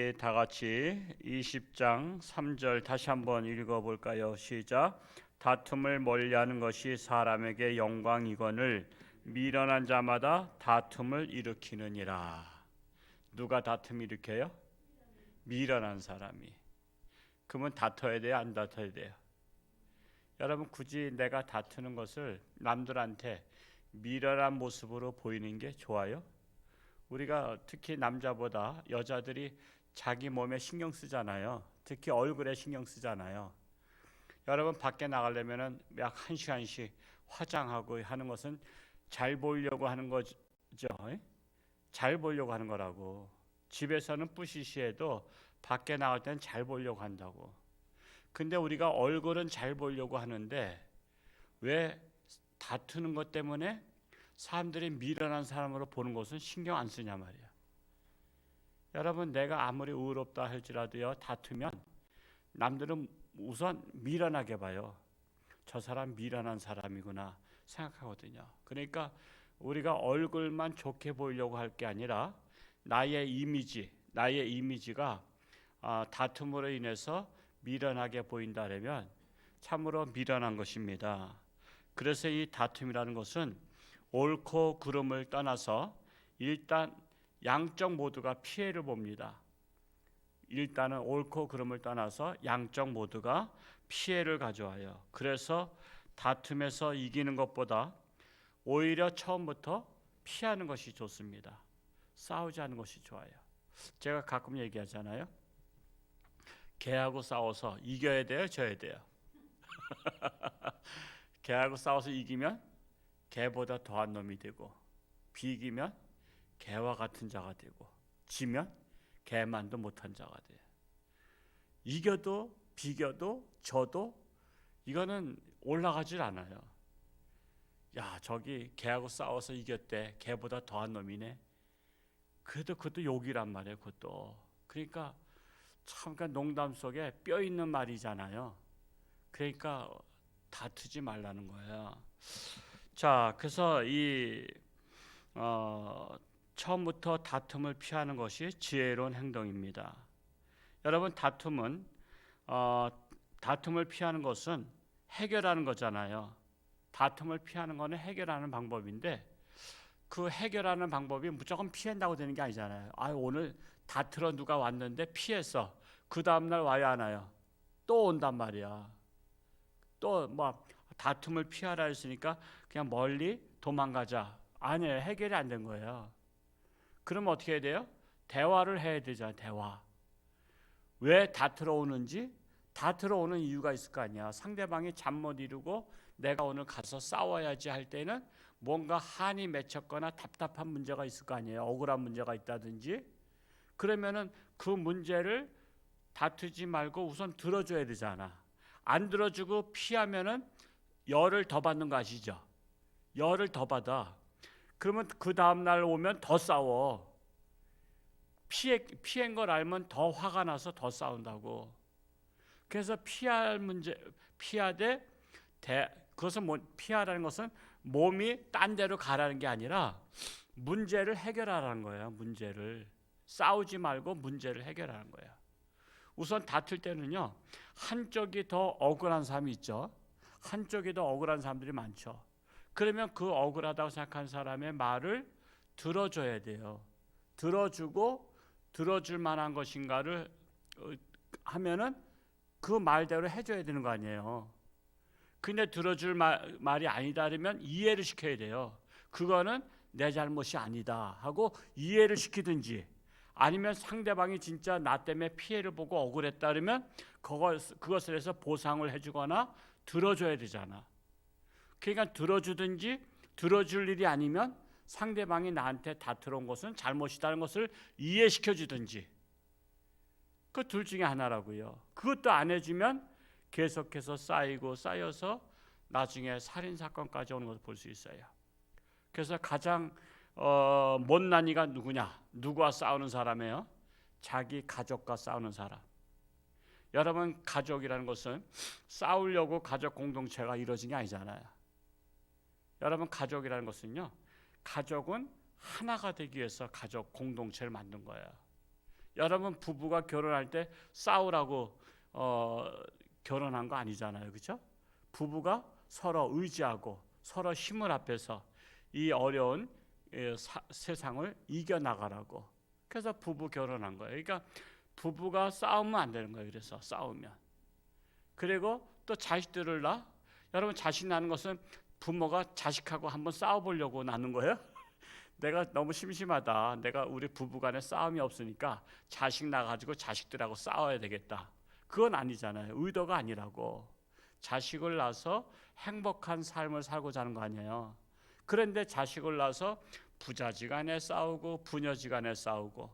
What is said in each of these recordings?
우리 다 같이 20장 3절 다시 한번 읽어볼까요? 시작. 다툼을 멀리하는 것이 사람에게 영광이거늘 미련한 자마다 다툼을 일으키느니라. 누가 다툼 일으켜요? 미련한 사람이. 그러면 다퉈야 돼요? 안 다퉈야 돼요? 여러분, 굳이 내가 다투는 것을 남들한테 미련한 모습으로 보이는 게 좋아요? 우리가 특히 남자보다 여자들이 자기 몸에 신경 쓰잖아요. 특히 얼굴에 신경 쓰잖아요. 여러분, 밖에 나가려면은 약 1시간씩 화장하고 하는 것은 잘 보이려고 하는 거죠. 잘 보이려고 하는 거라고. 집에서는 뿌시시해도 밖에 나갈 때는 잘 보이려고 한다고. 근데 우리가 얼굴은 잘 보이려고 하는데 왜 다투는 것 때문에 사람들이 미련한 사람으로 보는 것은 신경 안 쓰냐 말이야. 여러분, 내가 아무리 의롭다 할지라도요, 다투면 남들은 우선 미련하게 봐요. 저 사람 미련한 사람이구나 생각하거든요. 그러니까 우리가 얼굴만 좋게 보이려고 할 게 아니라 나의 이미지가 다툼으로 인해서 미련하게 보인다면 참으로 미련한 것입니다. 그래서 이 다툼이라는 것은 옳고 그름을 떠나서 일단 양쪽 모두가 피해를 봅니다. 일단은 옳고 그름을 떠나서 양쪽 모두가 피해를 가져와요. 그래서 다툼에서 이기는 것보다 오히려 처음부터 피하는 것이 좋습니다. 싸우지 않는 것이 좋아요. 제가 가끔 얘기하잖아요. 개하고 싸워서 이겨야 돼요, 져야 돼요? 개하고 싸워서 이기면 개보다 더한 놈이 되고, 비기면 개와 같은 자가 되고, 지면 개만도 못한 자가 돼요. 이겨도 비겨도 져도 이거는 올라가질 않아요. 야, 저기 개하고 싸워서 이겼대. 개보다 더한 놈이네. 그래도 그것도 욕이란 말이에요. 그것도. 그러니까 참 농담 속에 뼈 있는 말이잖아요. 그러니까 다투지 말라는 거예요. 자, 그래서 처음부터 다툼을 피하는 것이 지혜로운 행동입니다. 여러분, 다툼을 피하는 것은 해결하는 거잖아요. 다툼을 피하는 것은 해결하는 방법인데 그 해결하는 방법이 무조건 피한다고 되는 게 아니잖아요. 오늘 다투러 누가 왔는데 피했어. 그 다음날 와야 하나요? 또 온단 말이야. 또 다툼을 피하라 했으니까 그냥 멀리 도망가자. 아니에요. 해결이 안 된 거예요. 그럼 어떻게 해야 돼요? 대화를 해야 되잖아요. 대화. 왜 다투러 오는지, 다투러 오는 이유가 있을 거 아니야. 상대방이 잠 못 이루고 내가 오늘 가서 싸워야지 할 때는 뭔가 한이 맺혔거나 답답한 문제가 있을 거 아니에요. 억울한 문제가 있다든지. 그러면은 그 문제를 다투지 말고 우선 들어줘야 되잖아. 안 들어주고 피하면은 열을 더 받는 거 아시죠? 열을 더 받아. 그러면 그 다음날 오면 더 싸워. 피한 걸 알면 더 화가 나서 더 싸운다고. 그래서 피하되 그것은 피하라는 것은 몸이 딴 데로 가라는 게 아니라 문제를 해결하라는 거예요. 문제를. 싸우지 말고 문제를 해결하는 거예요. 우선 다툴 때는요, 한쪽이 더 억울한 사람이 있죠. 한쪽이 더 억울한 사람들이 많죠. 그러면 그 억울하다고 생각한 사람의 말을 들어줘야 돼요. 들어주고 들어줄 만한 것인가를 하면은 그 말대로 해줘야 되는 거 아니에요. 근데 들어줄 말이 아니다 그러면 이해를 시켜야 돼요. 그거는 내 잘못이 아니다 하고 이해를 시키든지, 아니면 상대방이 진짜 나 때문에 피해를 보고 억울했다 그러면 그것을 해서 보상을 해주거나 들어줘야 되잖아. 그러니까 들어주든지, 들어줄 일이 아니면 상대방이 나한테 다투러 온 것은 잘못이다는 것을 이해시켜주든지, 그 둘 중에 하나라고요. 그것도 안 해주면 계속해서 쌓여서 나중에 살인사건까지 오는 것을 볼 수 있어요. 그래서 가장 못난 이가 누구냐? 누구와 싸우는 사람이에요? 자기 가족과 싸우는 사람. 여러분, 가족이라는 것은 싸우려고 가족 공동체가 이루어진 게 아니잖아요. 여러분, 가족이라는 것은요, 가족은 하나가 되기 위해서 가족 공동체를 만든 거예요. 여러분 부부가 결혼할 때 싸우라고 결혼한 거 아니잖아요, 그렇죠? 부부가 서로 의지하고 서로 힘을 합해서 이 어려운 세상을 이겨나가라고. 그래서 부부 결혼한 거예요. 그러니까 부부가 싸우면 안 되는 거예요. 그래서 싸우면. 그리고 또 자식들을 낳아. 여러분 자식 낳는 것은 부모가 자식하고 한번 싸워보려고 낳는 거예요. 내가 너무 심심하다. 내가 우리 부부간에 싸움이 없으니까 자식 낳아가지고 자식들하고 싸워야 되겠다. 그건 아니잖아요. 의도가 아니라고. 자식을 낳아서 행복한 삶을 살고자 하는 거 아니에요. 그런데 자식을 낳아서 부자지간에 싸우고 부녀지간에 싸우고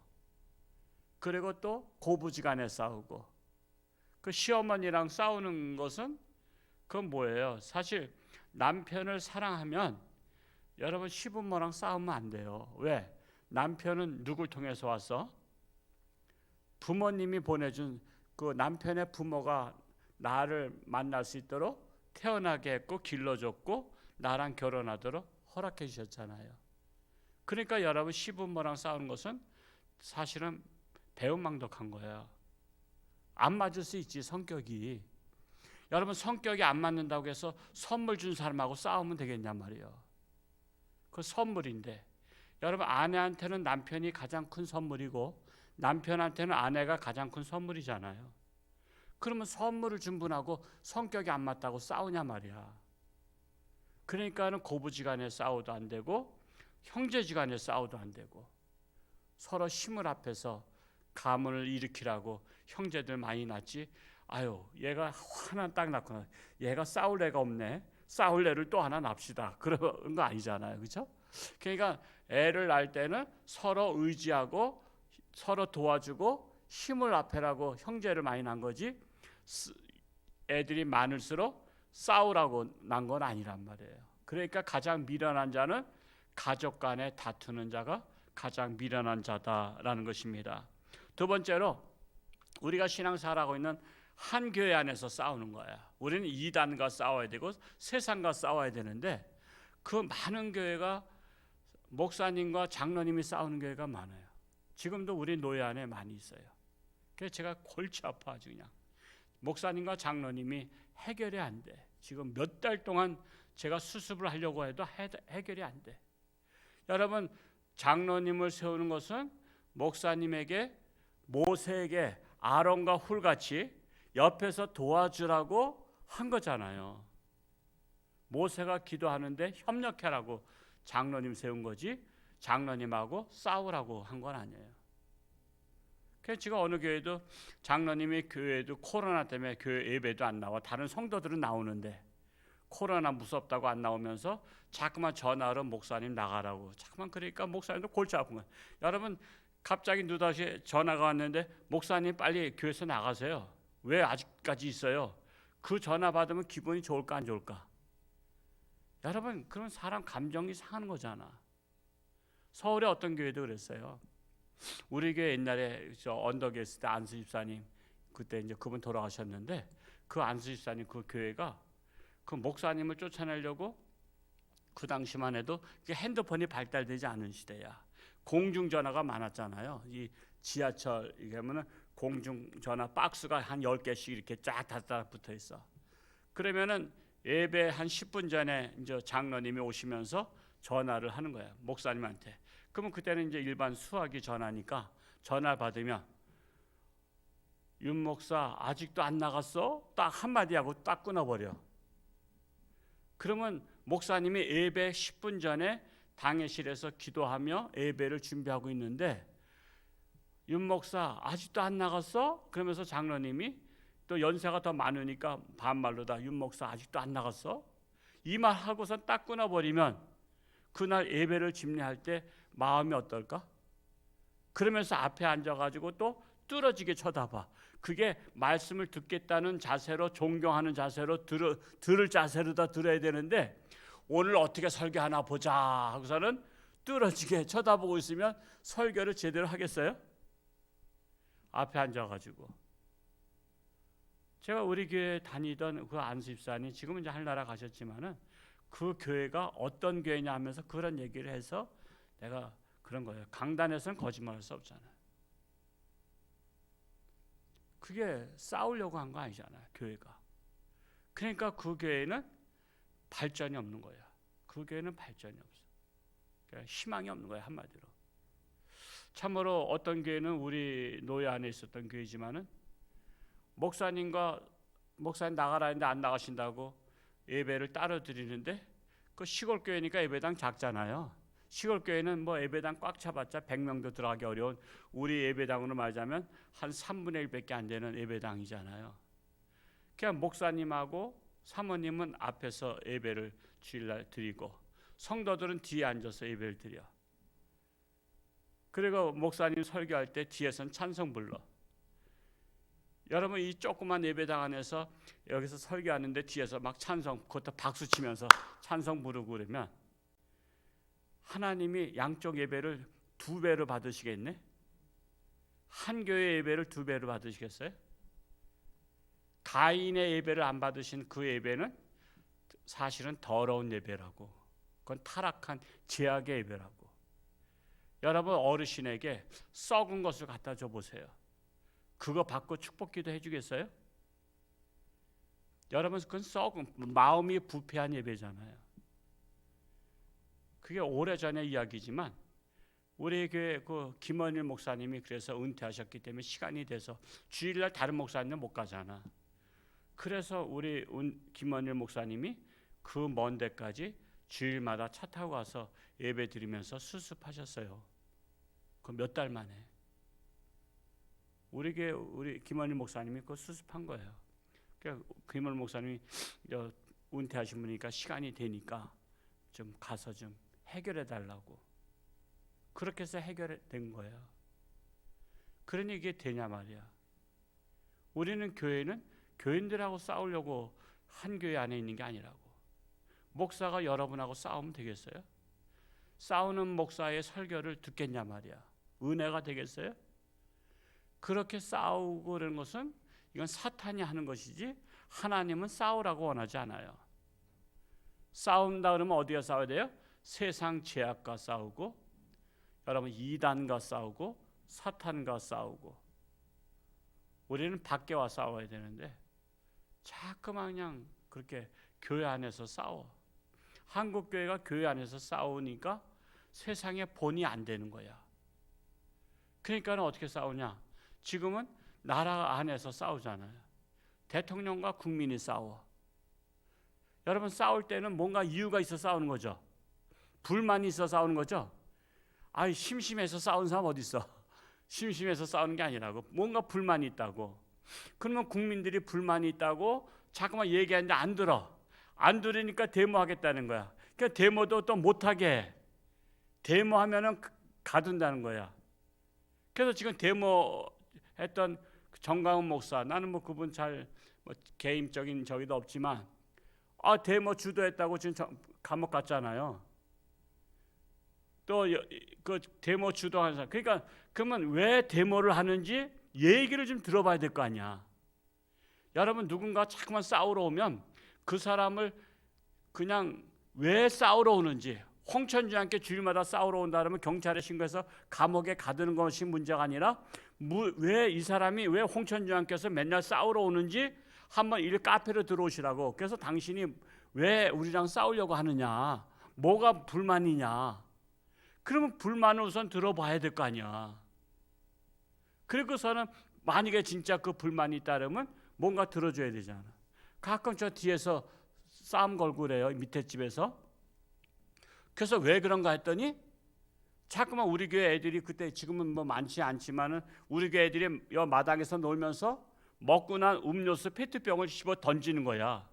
그리고 또 고부지간에 싸우고 그 시어머니랑 싸우는 것은 그건 뭐예요? 사실 남편을 사랑하면 여러분 시부모랑 싸우면 안 돼요. 왜? 남편은 누굴 통해서 왔어? 부모님이 보내준 그 남편의 부모가 나를 만날 수 있도록 태어나게 했고 길러줬고 나랑 결혼하도록 허락해 주셨잖아요. 그러니까 여러분 시부모랑 싸우는 것은 사실은 배은망덕한 거예요. 안 맞을 수 있지 성격이. 여러분 성격이 안 맞는다고 해서 선물 준 사람하고 싸우면 되겠냔 말이에요. 그 선물인데 여러분 아내한테는 남편이 가장 큰 선물이고 남편한테는 아내가 가장 큰 선물이잖아요. 그러면 선물을 준 분하고 성격이 안 맞다고 싸우냐 말이야. 그러니까는 고부지간에 싸워도 안 되고 형제지간에 싸워도 안 되고 서로 힘을 합해서 가문을 일으키라고 형제들 많이 낳지. 아유 얘가 하나 딱 낳구나. 얘가 싸울 애가 없네. 싸울 애를 또 하나 납시다. 그런 거 아니잖아요. 그렇죠? 그러니까 애를 낳을 때는 서로 의지하고 서로 도와주고 힘을 합해라고 형제를 많이 낳은 거지 애들이 많을수록 싸우라고 난 건 아니란 말이에요. 그러니까 가장 미련한 자는 가족 간에 다투는 자가 가장 미련한 자다라는 것입니다. 두 번째로 우리가 신앙생활하고 있는 한 교회 안에서 싸우는 거야. 우리는 이단과 싸워야 되고 세상과 싸워야 되는데 그 많은 교회가 목사님과 장로님이 싸우는 교회가 많아요. 지금도 우리 노예 안에 많이 있어요. 그래서 제가 골치 아파 아주 그냥. 목사님과 장로님이 해결이 안 돼. 지금 몇 달 동안 제가 수습을 하려고 해도 해결이 안 돼. 여러분 장로님을 세우는 것은 목사님에게 모세에게 아론과 훌같이 옆에서 도와주라고 한 거잖아요. 모세가 기도하는데 협력해라고 장로님 세운 거지 장로님하고 싸우라고 한 건 아니에요. 그래서 제가 어느 교회도 장로님이 교회도 코로나 때문에 교회 예배도 안 나와. 다른 성도들은 나오는데 코로나 무섭다고 안 나오면서 자꾸만 전화로 목사님 나가라고 자꾸만. 그러니까 목사님도 골치 아픈 거예요. 여러분 갑자기 느닷없이 전화가 왔는데 목사님 빨리 교회에서 나가세요. 왜 아직까지 있어요? 그 전화 받으면 기분이 좋을까 안 좋을까? 여러분 그런 사람 감정이 상하는 거잖아. 서울의 어떤 교회도 그랬어요. 우리 교회 옛날에 저 언덕에 있을 때 안수 집사님 그때 이제 그분 돌아가셨는데 그 안수 집사님 그 교회가 그 목사님을 쫓아내려고 그 당시만 해도 핸드폰이 발달되지 않은 시대야. 공중전화가 많았잖아요. 이 지하철 이게면은 공중전화 박스가 한 10개씩 이렇게 쫙 붙어 있어. 그러면은 예배 한 10분 전에 이제 장로님이 오시면서 전화를 하는 거야. 목사님한테. 그러면 그때는 이제 일반 수화기 전화니까 전화 받으면 윤 목사 아직도 안 나갔어? 딱 한마디 하고 딱 끊어버려. 그러면 목사님이 예배 10분 전에 당회실에서 기도하며 예배를 준비하고 있는데 윤 목사 아직도 안 나갔어? 그러면서 장로님이 또 연세가 더 많으니까 반말로다. 윤 목사 아직도 안 나갔어? 이 말 하고서 딱 끊어버리면 그날 예배를 집례할 때 마음이 어떨까? 그러면서 앞에 앉아가지고 또 뚫어지게 쳐다봐. 그게 말씀을 듣겠다는 자세로 존경하는 자세로 들을 자세로 다 들어야 되는데 오늘 어떻게 설교하나 보자 하고서는 뚫어지게 쳐다보고 있으면 설교를 제대로 하겠어요? 앞에 앉아가지고. 제가 우리 교회 다니던 그 안수집사님 지금은 이제 하늘나라 가셨지만은 그 교회가 어떤 교회냐 하면서 그런 얘기를 해서 내가 그런 거예요. 강단에서는 거짓말할 수 없잖아요. 그게 싸우려고 한 거 아니잖아요, 교회가. 그러니까 그 교회는 발전이 없는 거야. 그 교회는 발전이 없어. 그러니까 희망이 없는 거야, 한마디로. 참으로 어떤 교회는 우리 노예 안에 있었던 교회지만은 목사님 나가라 했는데 안 나가신다고 예배를 따로 드리는데, 그 시골 교회니까 예배당 작잖아요. 시골 교회는 뭐 예배당 꽉 차봤자 100명도 들어가기 어려운, 우리 예배당으로 말하자면 한 3분의 1밖에 안 되는 예배당이잖아요. 그냥 목사님하고 사모님은 앞에서 예배를 주일날 드리고 성도들은 뒤에 앉아서 예배를 드려. 그리고 목사님 설교할 때 뒤에서는 찬송 불러. 여러분, 이 조그만 예배당 안에서 여기서 설교하는데 뒤에서 막 찬송, 그것도 박수 치면서 찬송 부르고 그러면 하나님이 양쪽 예배를 2배로 받으시겠네? 한 교회 예배를 2배로 받으시겠어요? 가인의 예배를 안 받으신 그 예배는 사실은 더러운 예배라고, 그건 타락한 죄악의 예배라고. 여러분, 어르신에게 썩은 것을 갖다 줘 보세요. 그거 받고 축복기도 해주겠어요? 여러분, 그건 썩은, 마음이 부패한 예배잖아요. 그게 오래전의 이야기지만 우리 교회 그 김원일 목사님이 그래서 은퇴하셨기 때문에 시간이 돼서 주일날 다른 목사님은 못 가잖아. 그래서 우리 김원일 목사님이 그 먼 데까지 주일마다 차 타고 가서 예배 드리면서 수습하셨어요. 그 몇 달 만에. 우리 교회 우리 김원일 목사님이 그 수습한 거예요. 그러니까 김원일 목사님이 은퇴하신 분이니까 시간이 되니까 좀 가서 좀 해결해 달라고. 그렇게 해서 해결된 거예요. 그러니 이게 되냐 말이야. 우리는 교회는 교인들하고 싸우려고 한 교회 안에 있는 게 아니라고. 목사가 여러분하고 싸우면 되겠어요? 싸우는 목사의 설교를 듣겠냐 말이야. 은혜가 되겠어요? 그렇게 싸우고 그러는 것은 이건 사탄이 하는 것이지 하나님은 싸우라고 원하지 않아요. 싸운다 그러면 어디가 싸워야 돼요? 세상 죄악과 싸우고, 여러분 이단과 싸우고, 사탄과 싸우고. 우리는 밖에 와 싸워야 되는데 자꾸만 그냥 그렇게 교회 안에서 싸워. 한국 교회가 교회 안에서 싸우니까 세상에 본이 안 되는 거야. 그러니까 어떻게 싸우냐? 지금은 나라 안에서 싸우잖아요. 대통령과 국민이 싸워. 여러분, 싸울 때는 뭔가 이유가 있어 싸우는 거죠. 불만이 있어 싸우는 거죠. 아이, 심심해서 싸우는 사람 어디 있어? 심심해서 싸우는 게 아니라고. 뭔가 불만이 있다고. 그러면 국민들이 불만이 있다고 자꾸만 얘기하는데 안 들어. 안 들으니까 데모하겠다는 거야. 그러니까 데모도 또 못하게 해. 데모하면은 가둔다는 거야. 그래서 지금 데모했던 정강훈 목사, 나는 뭐 그분 잘 개인적인 저기도 없지만 데모 주도했다고 지금 감옥 갔잖아요. 또 그 데모 주도하는 사람. 그러니까 그러면 왜 데모를 하는지 얘기를 좀 들어봐야 될 거 아니야. 여러분, 누군가 자꾸만 싸우러 오면 그 사람을 그냥 왜 싸우러 오는지, 홍천주님께 주일마다 싸우러 온다 그러면 경찰에 신고해서 감옥에 가두는 것이 문제가 아니라 왜 이 사람이 왜 홍천주님께서 맨날 싸우러 오는지 한번 이 카페로 들어오시라고. 그래서 당신이 왜 우리랑 싸우려고 하느냐, 뭐가 불만이냐. 그러면 불만을 우선 들어봐야 될 거 아니야. 그리고서는 만약에 진짜 그 불만이 있다 그러면 뭔가 들어줘야 되잖아. 가끔 저 뒤에서 싸움 걸고 그래요, 밑에 집에서. 그래서 왜 그런가 했더니 자꾸만 우리 교회 애들이, 그때 지금은 뭐 많지 않지만은 우리 교회 애들이 여 마당에서 놀면서 먹고 난 음료수 페트병을 씹어 던지는 거야.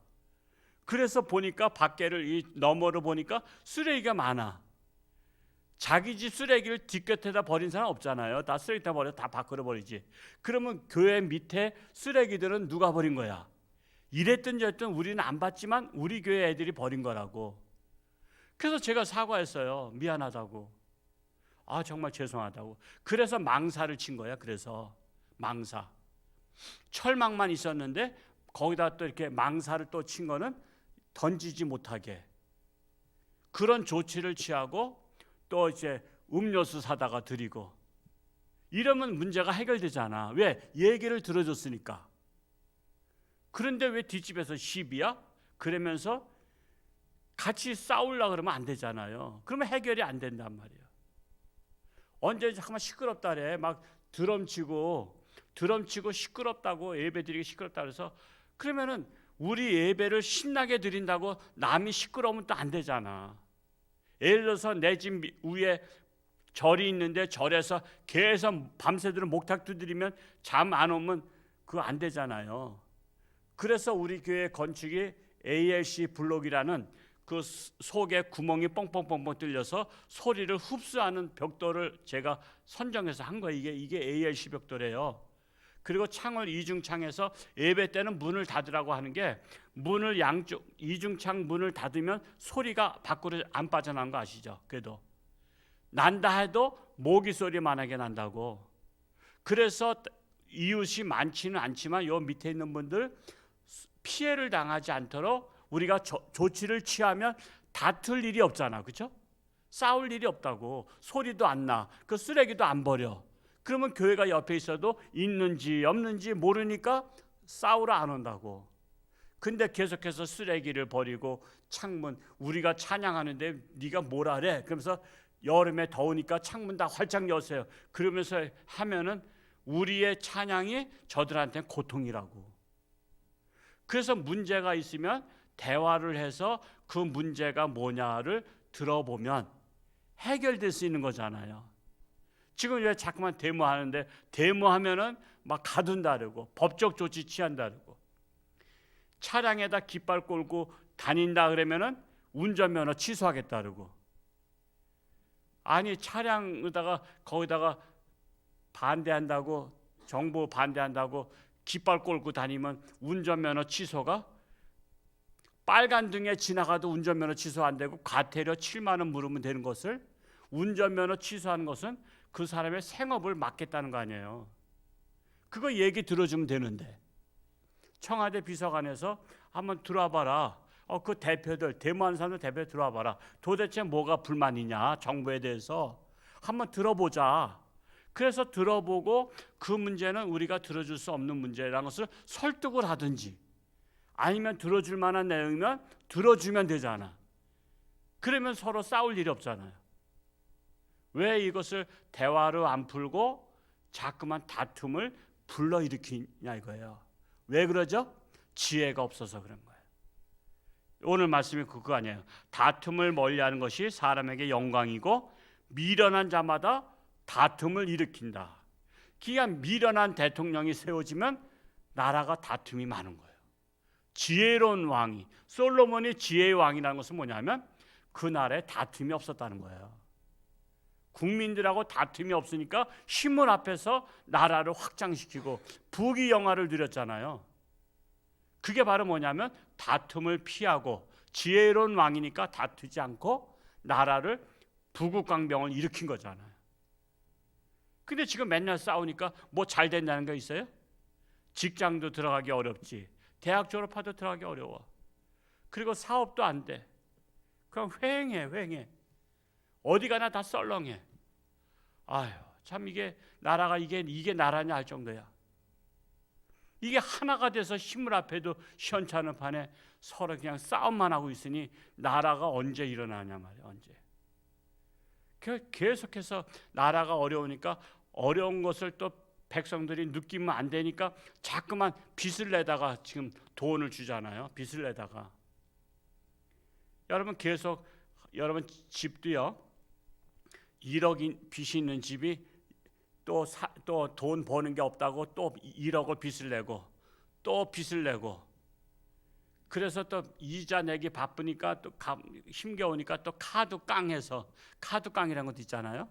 그래서 보니까 밖에를 이 너머로 보니까 쓰레기가 많아. 자기 집 쓰레기를 뒷곁에다 버린 사람 없잖아요. 다 쓰레기다 버려, 다 밖으로 버리지. 그러면 교회 밑에 쓰레기들은 누가 버린 거야? 이랬든 저랬든 우리는 안 봤지만 우리 교회 애들이 버린 거라고. 그래서 제가 사과했어요. 미안하다고. 정말 죄송하다고. 그래서 망사를 친 거야. 그래서 망사. 철망만 있었는데 거기다 또 이렇게 망사를 또 친 거는 던지지 못하게. 그런 조치를 취하고 또 이제 음료수 사다가 드리고, 이러면 문제가 해결되잖아. 왜? 얘기를 들어줬으니까. 그런데 왜 뒷집에서 시비야? 그러면서 같이 싸우려고 그러면 안 되잖아요. 그러면 해결이 안 된단 말이에요. 언제 잠깐만 시끄럽다 그래. 막 드럼치고 시끄럽다고, 예배드리기 시끄럽다 그래서, 그러면은 우리 예배를 신나게 드린다고 남이 시끄러우면 또 안 되잖아. 예를 들어서 내 집 위에 절이 있는데 절에서 계속 밤새도록 목탁 두드리면 잠 안 오면 그거 안 되잖아요. 그래서 우리 교회 건축이 ALC 블록이라는 그 속에 구멍이 뻥뻥뻥뻥 뚫려서 소리를 흡수하는 벽돌을 제가 선정해서 한 거예요. 이게 ALC 벽돌이에요. 그리고 창을 이중창해서 예배 때는 문을 닫으라고 하는 게, 문을 양쪽 이중창 문을 닫으면 소리가 밖으로 안 빠져나가는 거 아시죠? 그래도 난다 해도 모기 소리만하게 난다고. 그래서 이웃이 많지는 않지만 요 밑에 있는 분들 피해를 당하지 않도록 우리가 조치를 취하면 다툴 일이 없잖아, 그렇죠? 싸울 일이 없다고. 소리도 안 나, 그 쓰레기도 안 버려. 그러면 교회가 옆에 있어도 있는지 없는지 모르니까 싸우러 안 온다고. 근데 계속해서 쓰레기를 버리고 창문, 우리가 찬양하는데 네가 뭐라 그래? 그러면서 여름에 더우니까 창문 다 활짝 여세요. 그러면서 하면은 우리의 찬양이 저들한테는 고통이라고. 그래서 문제가 있으면 대화를 해서 그 문제가 뭐냐를 들어보면 해결될 수 있는 거잖아요. 지금 왜 자꾸만 데모하는데, 데모하면은 막 가둔다 그러고 법적 조치 취한다 그러고, 차량에다 깃발 꽂고 다닌다 그러면은 운전면허 취소하겠다 그러고. 아니 차량에다가 거기다가 반대한다고, 정부 반대한다고 깃발 꽂고 다니면 운전면허 취소가, 빨간 등에 지나가도 운전면허 취소 안 되고 과태료 7만 원 물으면 되는 것을 운전면허 취소하는 것은 그 사람의 생업을 막겠다는 거 아니에요. 그거 얘기 들어주면 되는데, 청와대 비서관에서 한번 들어와봐라. 그 대표들, 데모하는 사람들 대표 들어와봐라. 도대체 뭐가 불만이냐, 정부에 대해서 한번 들어보자. 그래서 들어보고 그 문제는 우리가 들어줄 수 없는 문제라는 것을 설득을 하든지, 아니면 들어줄 만한 내용이면 들어주면 되잖아. 그러면 서로 싸울 일이 없잖아요. 왜 이것을 대화로 안 풀고 자꾸만 다툼을 불러일으키냐 이거예요. 왜 그러죠? 지혜가 없어서 그런 거예요. 오늘 말씀이 그거 아니에요. 다툼을 멀리하는 것이 사람에게 영광이고 미련한 자마다 다툼을 일으킨다. 기가 미련한 대통령이 세워지면 나라가 다툼이 많은 거예요. 지혜로운 왕이, 솔로몬이 지혜의 왕이라는 것은 뭐냐면 그날에 다툼이 없었다는 거예요. 국민들하고 다툼이 없으니까 힘을 합해서 나라를 확장시키고 부귀영화를 누렸잖아요. 그게 바로 뭐냐면 다툼을 피하고 지혜로운 왕이니까 다투지 않고 나라를 부국강병을 일으킨 거잖아요. 근데 지금 맨날 싸우니까 뭐 잘 된다는 거 있어요? 직장도 들어가기 어렵지, 대학 졸업해도 들어가기 어려워. 그리고 사업도 안 돼. 그냥 휑해. 어디 가나 다 썰렁해. 아유, 참 이게 나라가 이게 나라냐 할 정도야. 이게 하나가 돼서 힘을 합해도 시원찮은 판에 서로 그냥 싸움만 하고 있으니 나라가 언제 일어나냐 말이야, 언제. 계속해서 나라가 어려우니까 어려운 것을 또 백성들이 느끼면 안 되니까 자꾸만 빚을 내다가 지금 돈을 주잖아요. 빚을 내다가. 여러분 계속 여러분 집도요, 1억 빚이 있는 집이 또 돈 버는 게 없다고 또 1억을 빚을 내고 또 빚을 내고, 그래서 또 이자 내기 바쁘니까 또 힘겨우니까 또 카드 깡해서, 카드 깡이라는 것도 있잖아요.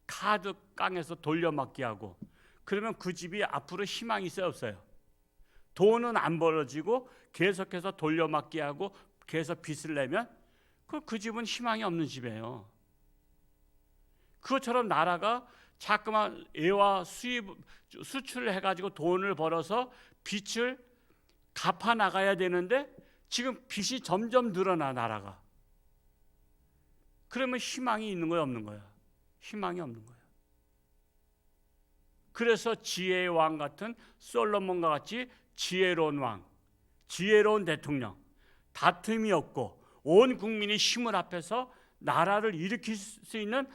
카드 깡해서 돌려막기 하고, 그러면 그 집이 앞으로 희망이 있어요, 없어요? 돈은 안 벌어지고 계속해서 돌려막기 하고 계속 빚을 내면 그 집은 희망이 없는 집이에요. 그것처럼 나라가 자꾸만 애와 수출을 해가지고 돈을 벌어서 빚을 갚아 나가야 되는데 지금 빚이 점점 늘어나, 나라가. 그러면 희망이 있는 거야, 없는 거야? 희망이 없는 거야. 그래서 지혜의 왕 같은 솔로몬과 같이 지혜로운 왕, 지혜로운 대통령, 다툼이 없고 온 국민이 힘을 합해서 나라를 일으킬 수 있는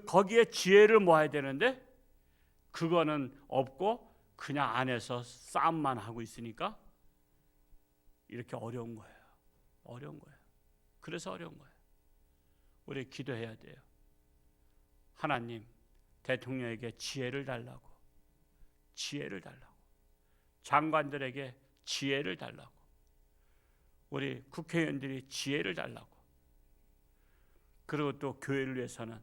거기에 지혜를 모아야 되는데 그거는 없고 그냥 안에서 싸움만 하고 있으니까 이렇게 어려운 거예요. 어려운 거예요. 그래서 어려운 거예요. 우리 기도해야 돼요. 하나님, 대통령에게 지혜를 달라고, 지혜를 달라고, 장관들에게 지혜를 달라고, 우리 국회의원들이 지혜를 달라고, 그리고 또 교회를 위해서는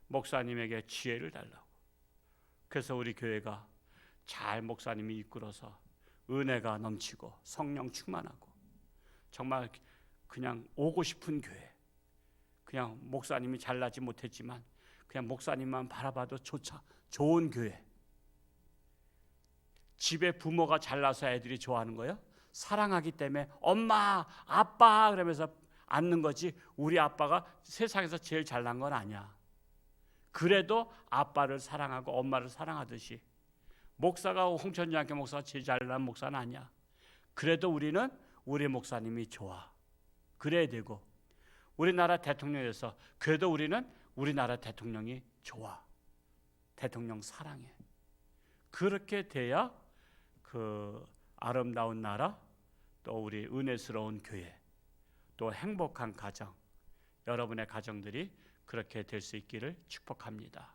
목사님에게 지혜를 달라고. 그래서 우리 교회가 잘 목사님이 이끌어서 은혜가 넘치고 성령 충만하고 정말 그냥 오고 싶은 교회, 그냥 목사님이 잘나지 못했지만 그냥 목사님만 바라봐도 좋은 교회. 집에 부모가 잘나서 애들이 좋아하는 거예요? 사랑하기 때문에 엄마, 아빠 그러면서 앉는 거지 우리 아빠가 세상에서 제일 잘난 건 아니야. 그래도 아빠를 사랑하고 엄마를 사랑하듯이 목사가 홍천장교 목사가 제일 잘난 목사는 아니야. 그래도 우리는 우리 목사님이 좋아. 그래야 되고 우리나라 대통령에서 그래도 우리는 우리나라 대통령이 좋아. 대통령 사랑해. 그렇게 돼야 그 아름다운 나라, 또 우리 은혜스러운 교회, 또 행복한 가정, 여러분의 가정들이 그렇게 될 수 있기를 축복합니다.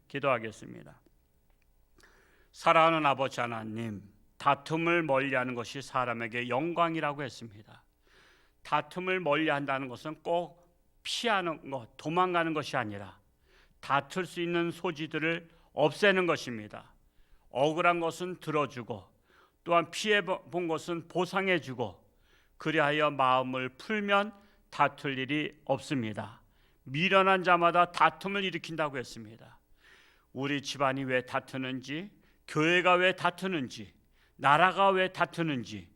기도하겠습니다. 사랑하는 아버지 하나님, 다툼을 멀리하는 것이 사람에게 영광이라고 했습니다. 다툼을 멀리한다는 것은 꼭 피하는 것, 도망가는 것이 아니라 다툴 수 있는 소지들을 없애는 것입니다. 억울한 것은 들어주고 또한 피해본 것은 보상해주고 그리하여 마음을 풀면 다툴 일이 없습니다. 미련한 자마다 다툼을 일으킨다고 했습니다. 우리 집안이 왜 다투는지, 교회가 왜 다투는지, 나라가 왜 다투는지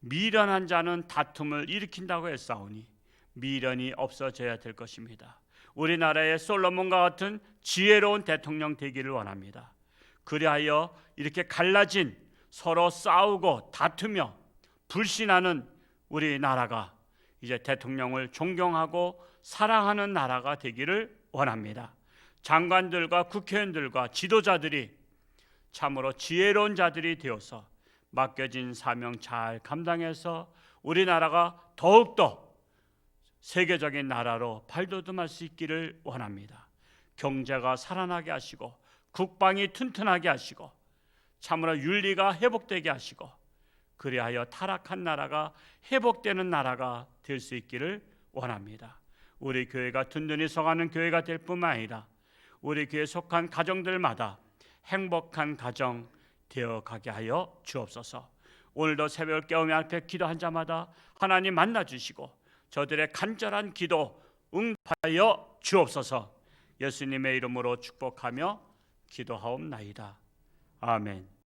미련한 자는 다툼을 일으킨다고 했사오니 미련이 없어져야 될 것입니다. 우리나라의 솔로몬과 같은 지혜로운 대통령 되기를 원합니다. 그리하여 이렇게 갈라진 서로 싸우고 다투며 불신하는 우리나라가 이제 대통령을 존경하고 사랑하는 나라가 되기를 원합니다. 장관들과 국회의원들과 지도자들이 참으로 지혜로운 자들이 되어서 맡겨진 사명 잘 감당해서 우리나라가 더욱더 세계적인 나라로 발돋움할 수 있기를 원합니다. 경제가 살아나게 하시고 국방이 튼튼하게 하시고 참으로 윤리가 회복되게 하시고 그리하여 타락한 나라가 회복되는 나라가 될 수 있기를 원합니다. 우리 교회가 든든히 서가는 교회가 될 뿐만 아니라 우리 교회에 속한 가정들마다 행복한 가정 되어가게 하여 주옵소서. 오늘도 새벽을 깨우며 앞에 기도한 자마다 하나님 만나주시고 저들의 간절한 기도 응답하여 주옵소서. 예수님의 이름으로 축복하며 기도하옵나이다. 아멘.